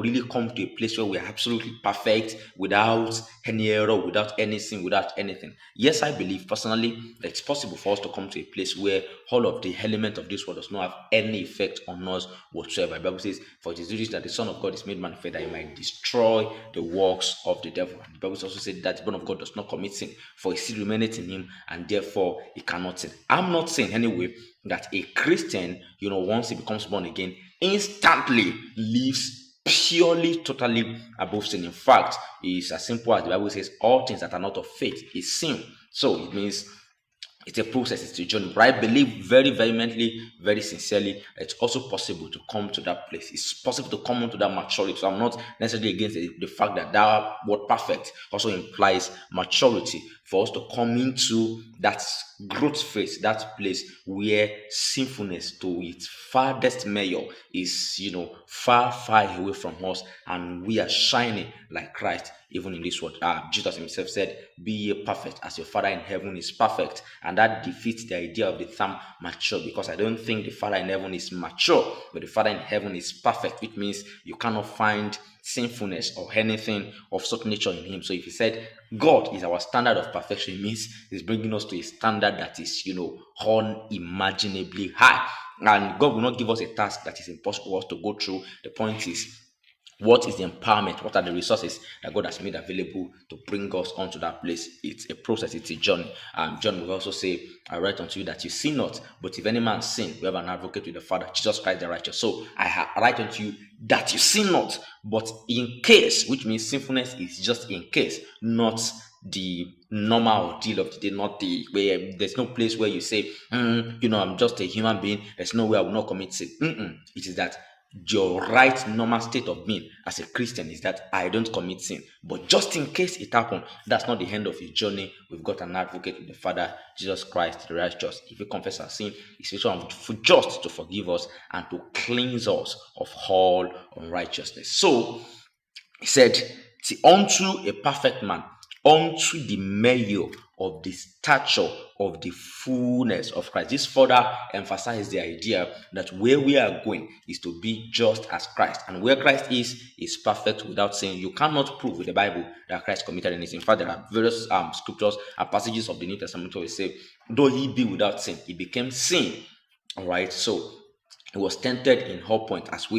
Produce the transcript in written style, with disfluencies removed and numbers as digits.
really come to a place where we are absolutely perfect without any error, without any sin, without anything. Yes, I believe personally that it's possible for us to come to a place where all of the element of this world does not have any effect on us whatsoever. The Bible says, "For it is written that the Son of God is made manifest that he might destroy the works of the devil." And the Bible also said that the Son of God does not commit sin, for he still remaineth in him, and therefore he cannot sin. I'm not saying anyway that a Christian, once he becomes born again, instantly lives purely, totally above sin. In fact, it's as simple as the Bible says, all things that are not of faith is sin. So it means it's a process, it's a journey. But I believe very vehemently, very sincerely, it's also possible to come to that place. It's possible to come into that maturity. So I'm not necessarily against the fact that word perfect also implies maturity, for us to come into that growth phase, that place where sinfulness to its farthest measure is, far, far away from us, and we are shining like Christ even in this world. Jesus himself said, "Be ye perfect as your Father in heaven is perfect." And that defeats the idea of the term mature, because I don't think the Father in heaven is mature, but the Father in heaven is perfect, which means you cannot find sinfulness or anything of such nature in him. So if he said God is our standard of perfection, it means he's bringing us to a standard that is, unimaginably high. And God will not give us a task that is impossible for us to go through. The point is, what is the empowerment? What are the resources that God has made available to bring us onto that place? It's a process, it's a journey. John will also say, "I write unto you that you sin not, but if any man sin, we have an advocate with the Father, Jesus Christ the righteous." So I write unto you that you sin not, but in case, which means sinfulness is just in case, not the normal deal of the day, not the where there's no place where you say, I'm just a human being, there's no way I will not commit sin. It is that your right normal state of being as a Christian is that I don't commit sin, but just in case it happened, that's not the end of your journey. We've got an advocate with the Father, Jesus Christ the righteous. If we confess our sin, he's just to forgive us and to cleanse us of all unrighteousness. So he said, "Unto a perfect man, unto the measure of the stature of the fullness of Christ." This further emphasizes the idea that where we are going is to be just as Christ, and where Christ is perfect without sin. You cannot prove with the Bible that Christ committed anything. In fact, there are various scriptures and passages of the New Testament where we say, though he be without sin, he became sin. All right, so he was tempted in all point as we